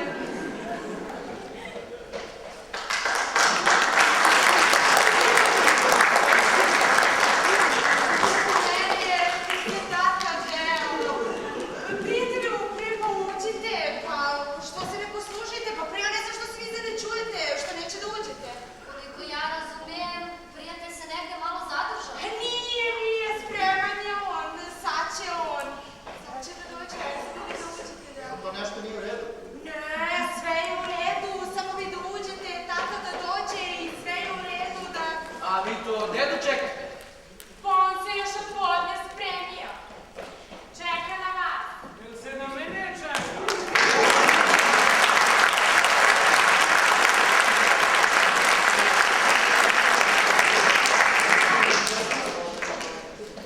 Prijatelju, prije poučite, pa što se ne poslušajte, pa prije ne znam što svi da ne čujete, što neće da uđete.
Koliko ja razumem, prijatelj se negde malo zadržao.
Nije, spreman je on, sad će on. Sad će da dođe, aj sad da vi da uđete, da.
To nešto nije u redu.
Ne, sve je u redu, samo vi da uđete, tata da dođe i sve je u redu, da...
A vi to dedu čekate?
Pa on se još od podne spremio. Čeka na vas.
Jel se na mene čeka?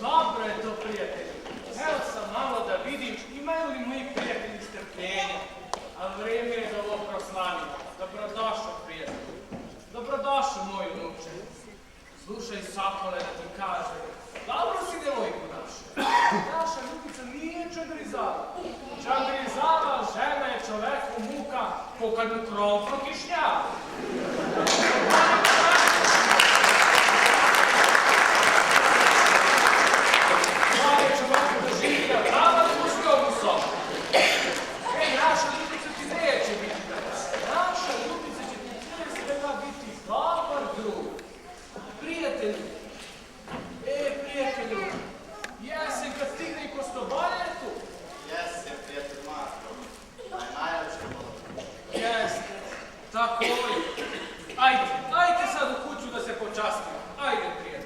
Dobro je to, prijatelji. Evo sam malo da vidim imaju li moji prijatelji strpljenja. A vreme je da ovo proslavimo. Dobrodošao, prijatelju. Dobrodošao, moj unuče. Slušaj, Sokole, da ti kažem. Dobro si devojku našu. Naša Ljubica nije čadrizala. Čadrizala žena je čoveku muka ko kad mu krov prokišnjava. Mlade čoveku da živi na tamo da pusti ovu sobu. Naša Ljubica ti neće biti danas. Naša Ljubica će ti prije svega biti dobar drug. Prijatelju. Prijatelju. Jesi kad stigne i Kostobaljetu?
Jeste, prijatelj Marko. Najlepše bilo.
Jeste. Tako je. Ajde sad u kuću da se počastimo. Ajde, prijatelju.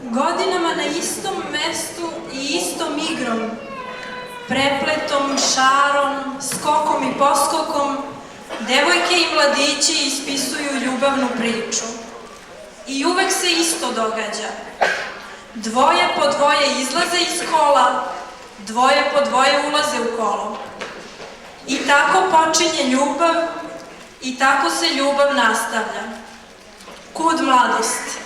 Godinama na istom mestu i istom igrom, prepletom, šarom, skokom i poskokom, devojke i mladići ispisuju ljubavnu priču. I uvek se isto događa. Dvoje po dvoje izlaze iz kola, dvoje po dvoje ulaze u kolo. I tako počinje ljubav i tako se ljubav nastavlja. Kud mladost.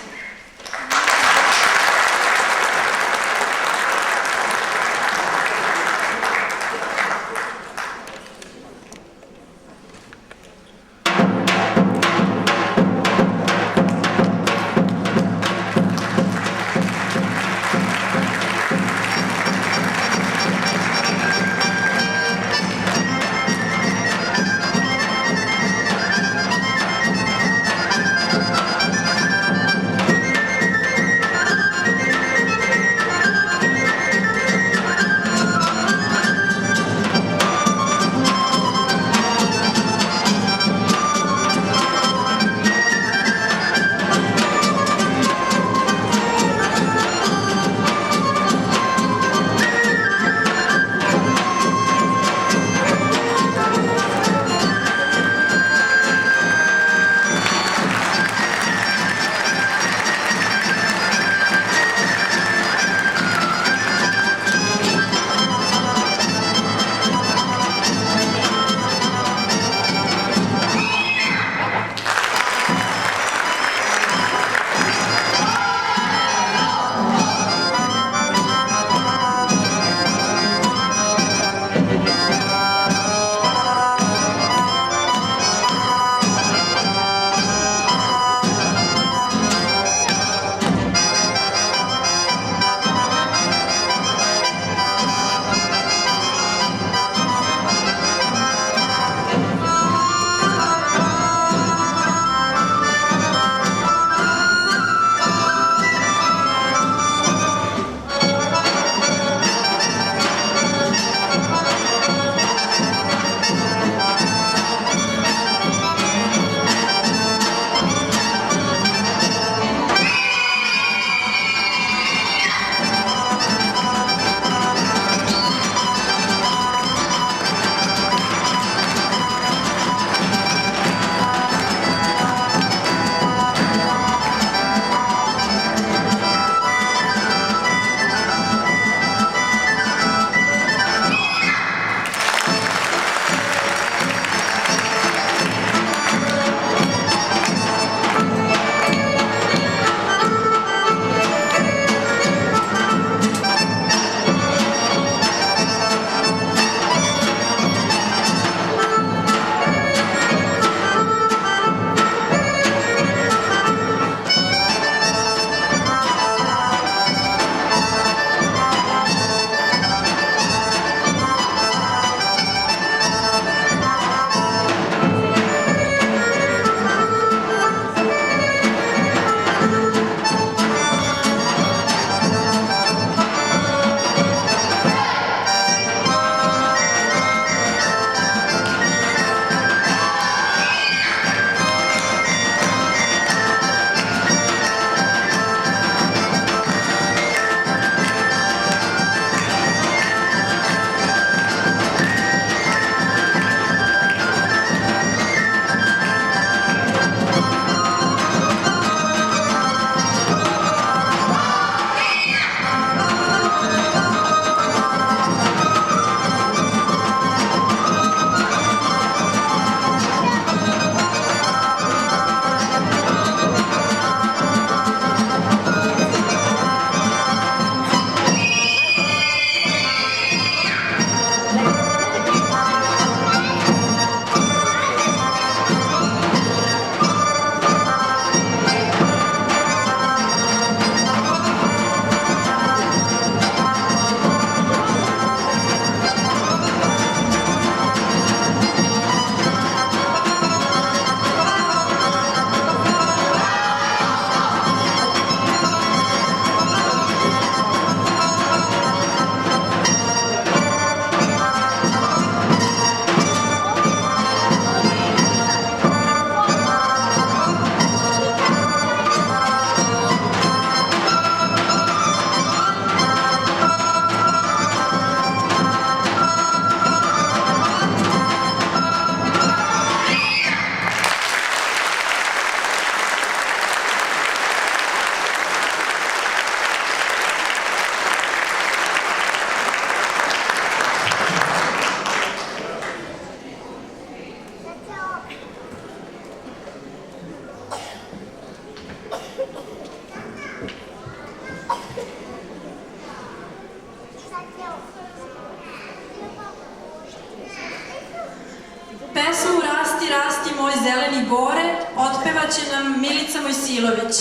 Pesmu Rasti, rasti moj zeleni bore otpevaće nam Milica Mojsilović.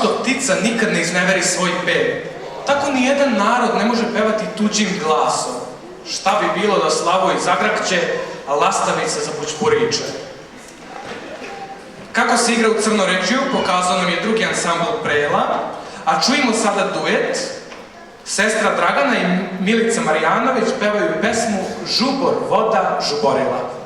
što ptica nikad ne izneveri svoj pev, tako ni jedan narod ne može pevati tuđim glasom. Šta bi bilo da Slavoj zagrakće, a lastavica zapućpuriče. Kako se igra u Crnoređiju, pokazao nam je drugi ansambl Prela, a čujemo sada duet. Sestra Dragana i Milica Marjanović pevaju pesmu Žubor, voda, žuborila.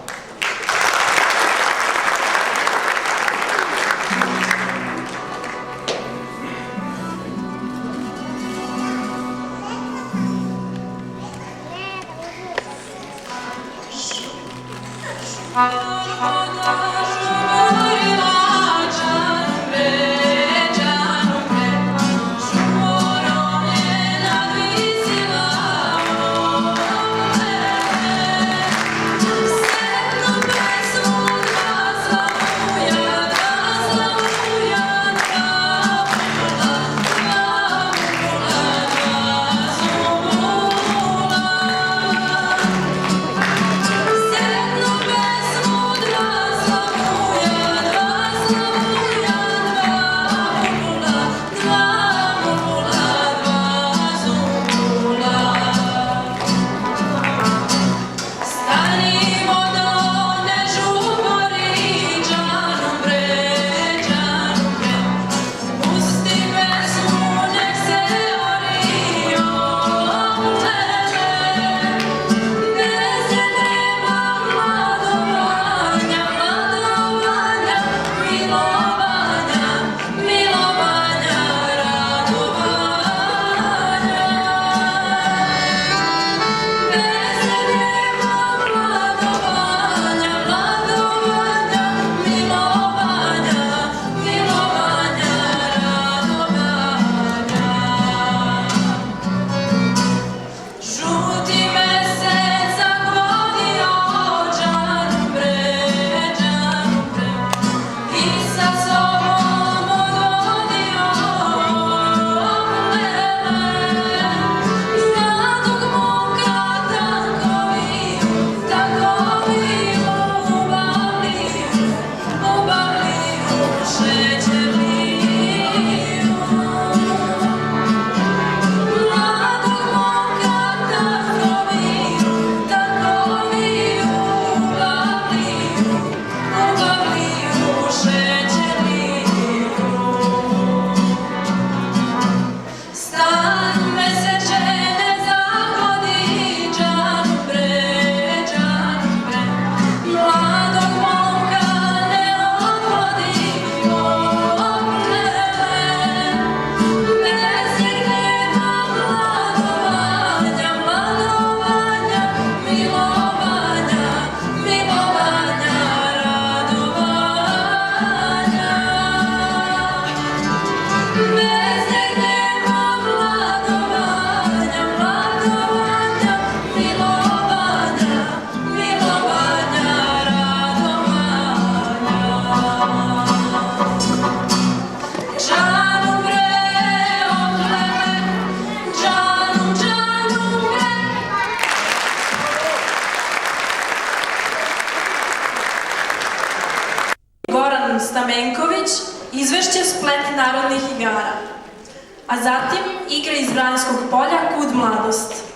Stamenković, izvešće Splet narodnih igara, a zatim igra iz Vranjskog polja Kud mladost.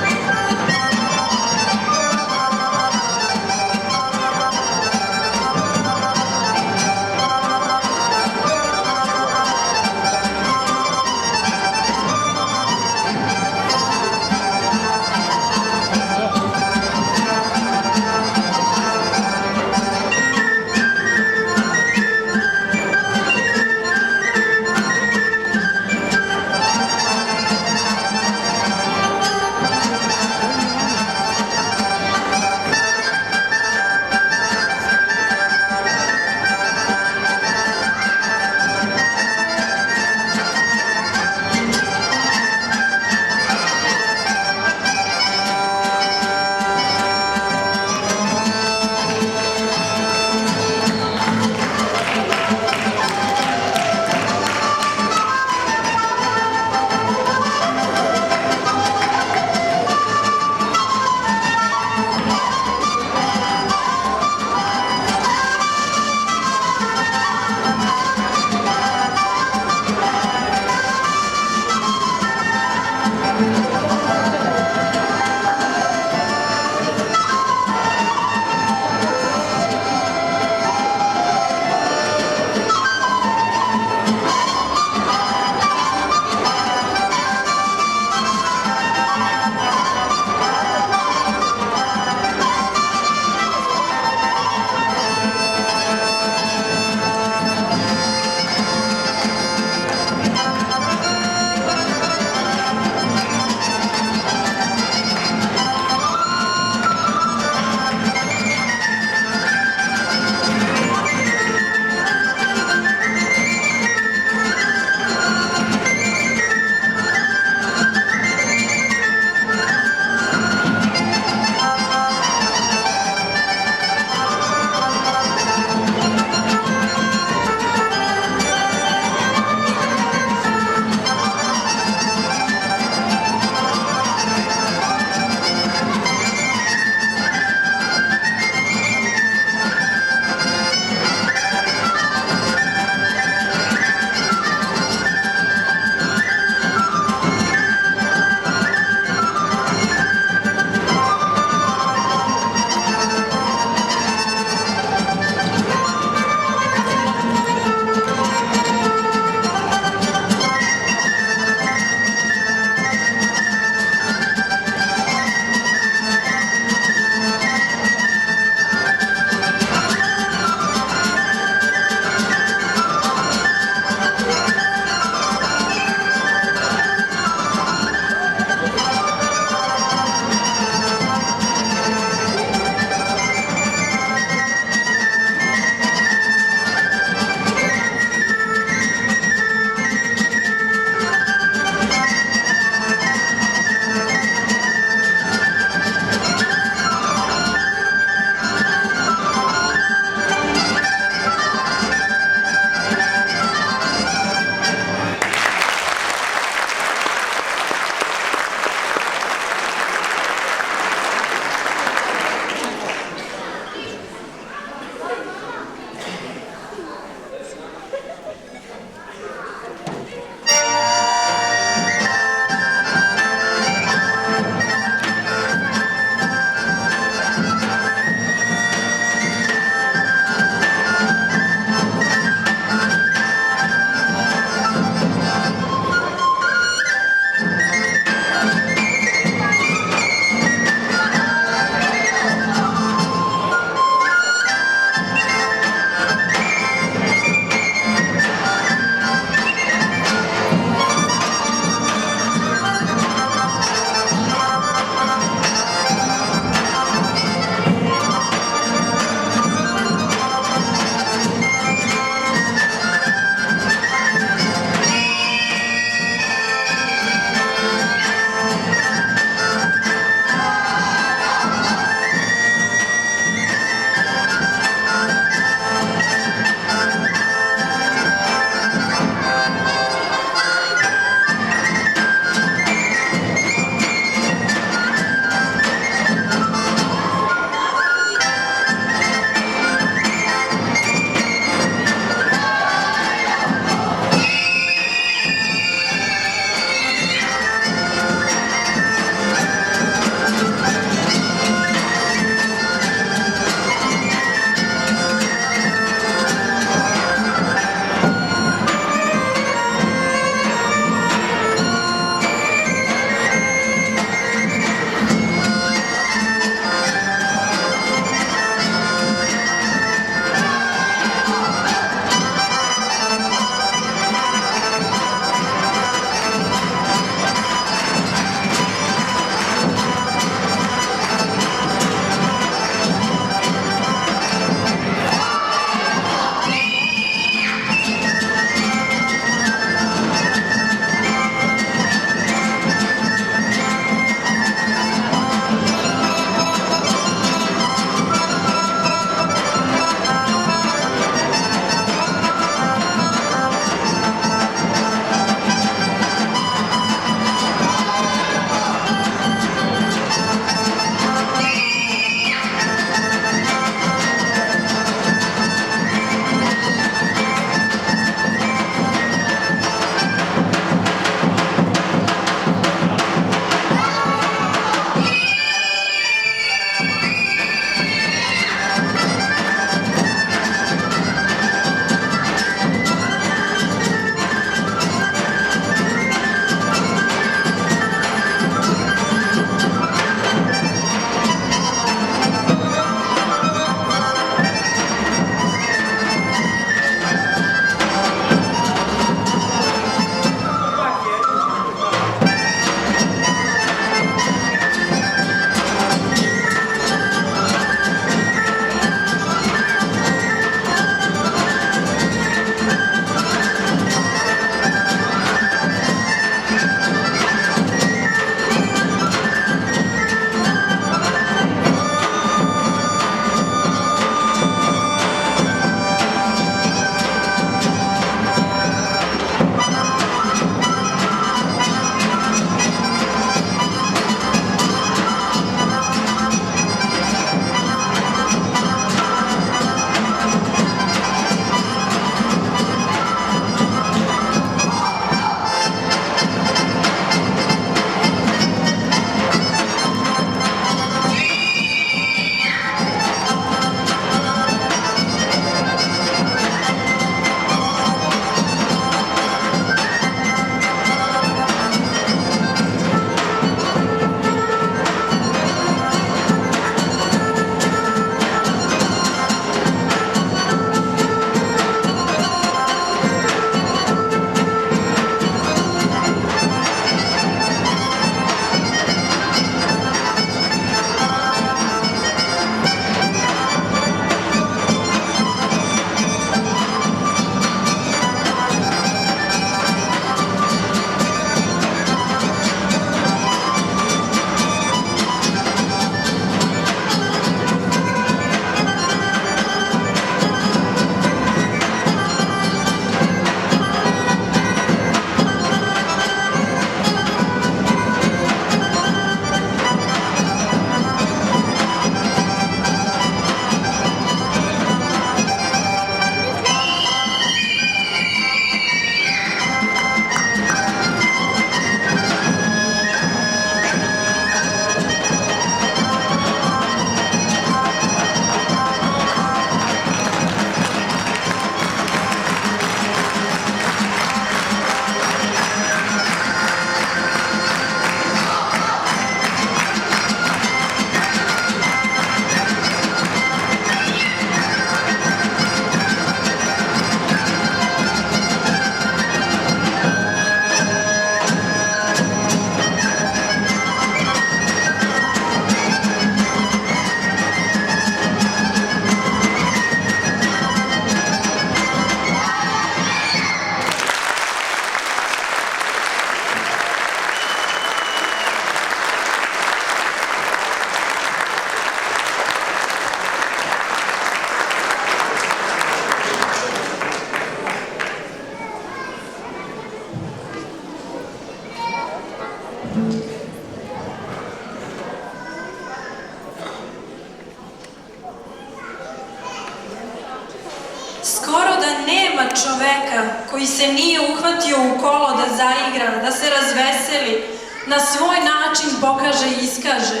Skoro da nema čoveka koji se nije uhvatio u kolo da zaigra, da se razveseli, na svoj način pokaže i iskaže,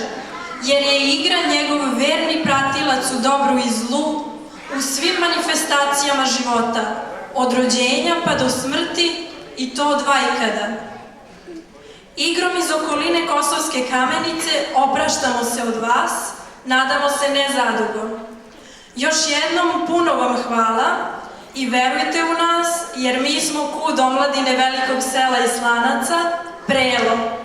jer je igra njegov verni pratilac u dobru i zlu, u svim manifestacijama života, od rođenja pa do smrti i to odvajkada. Igrom iz okoline Kosovske Kamenice opraštamo se od vas, nadamo se nezadugo. Još jednom puno vam hvala i verujte u nas, jer mi smo kud omladine velikog sela Islanaca, Prelo.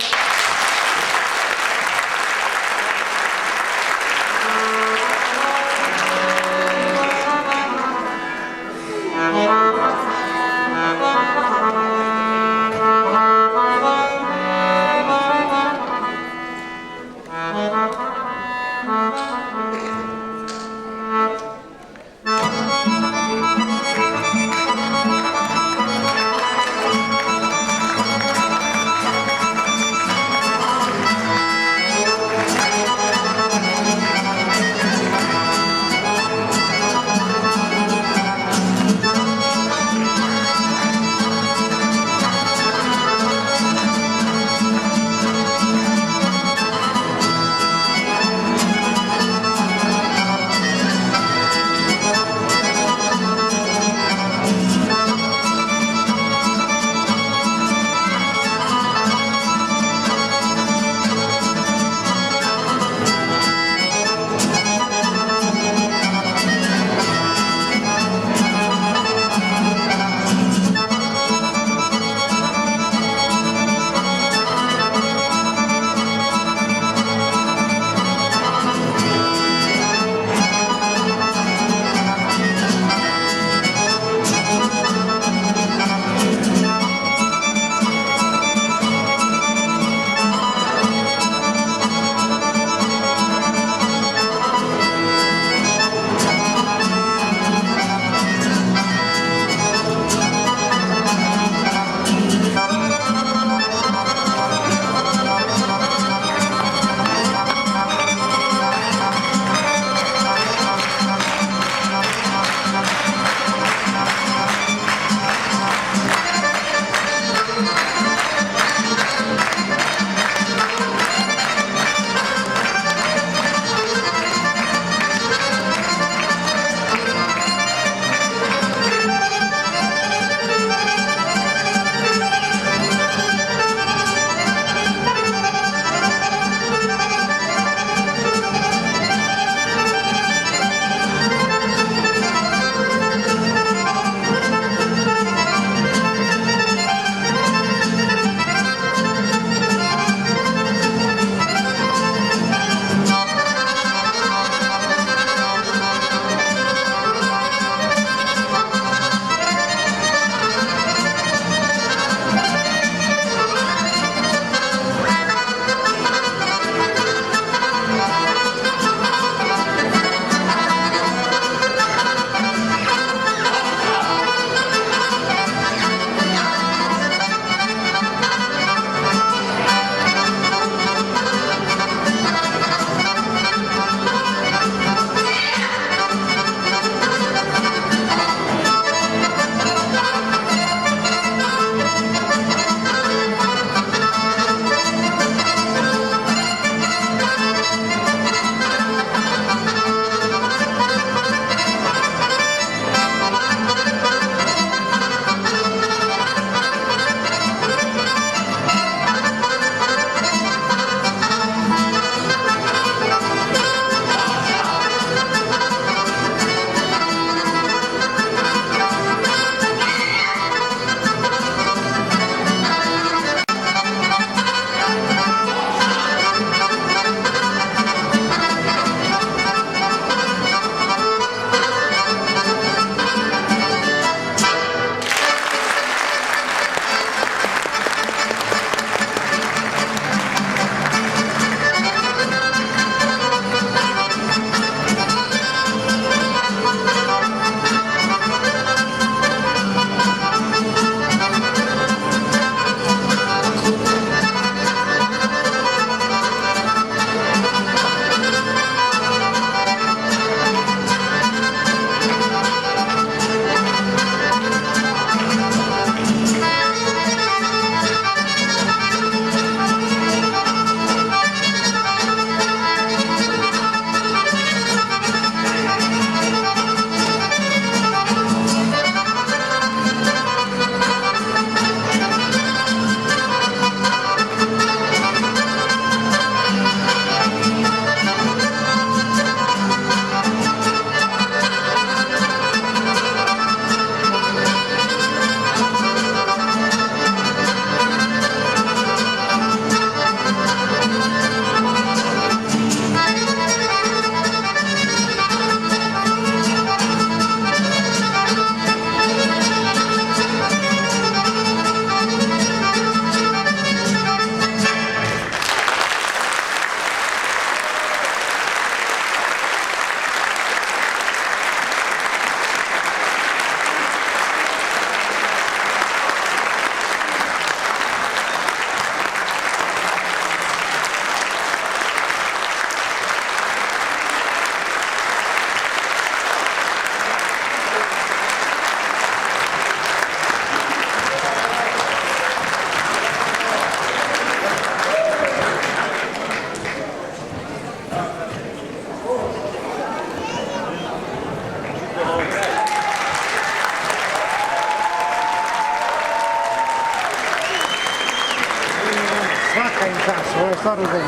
neka im čas, ovo je stvarno za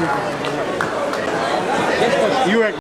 I uvek